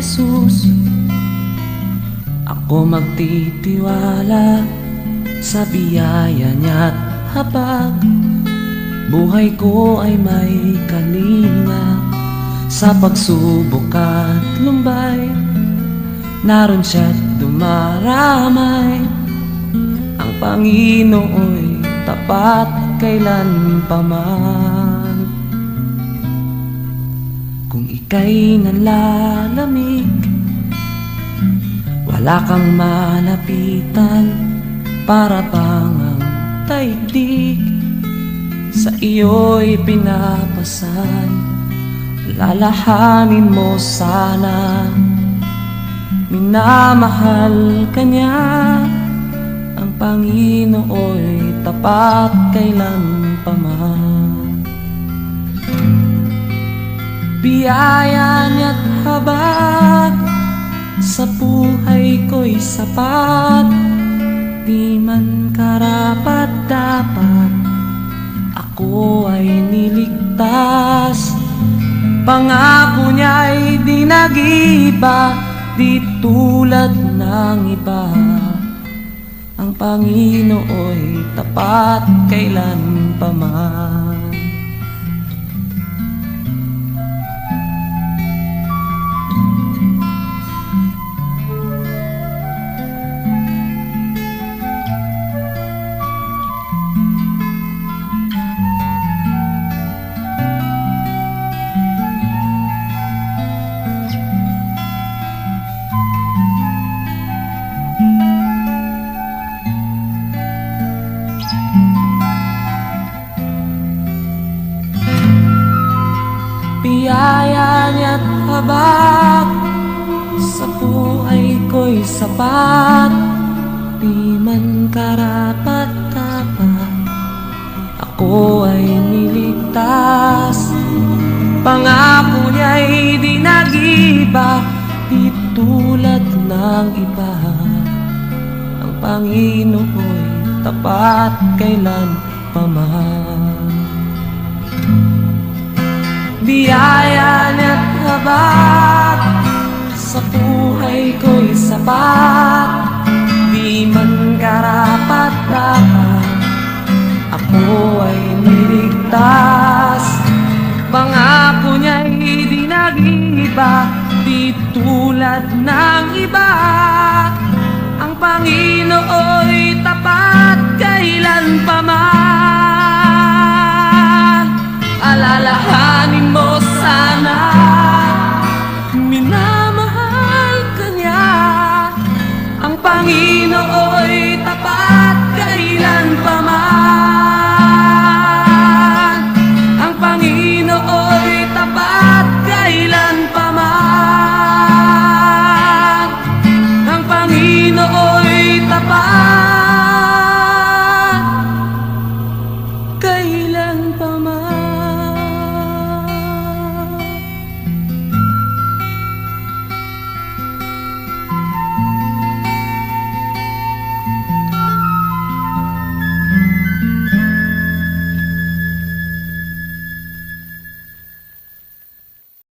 Jesus. Ako magtitiwala sa biyaya niya't habag buhay ko ay may kalinga. Sa pagsubok at lumbay, naroon siya't dumaramay. Ang Panginoo'y tapat kailanpaman. Kung ika'y nanlalamig, wala kang malapitan, para bang ang daigdig sa iyo'y pinapasan. Lalahanin mo sana, minamahal ka niya. Ang Panginoo'y tapat kailanpaman. Biyaya niya't habag sa buhay ko'y sapat. Di man karapat-dapat, ako ay niligtas. Pangako niya'y di nag-iba, di tulad ng iba. Ang Panginoo'y tapat kailanpaman. Biyaya niya't habag sa buhay ko'y sapat. Di man karapat-dapat, ako ay niligtas. Pangako niya'y di nag-iba, di tulad ng iba. Ang Panginoo'y tapat kailanpaman. Biyaya niya't habag sa buhay ko'y sapat. Di man karapat-dapat, ako ay niligtas. Pangako niya'y di nag-iba, di tulad ng iba. Ang Panginoon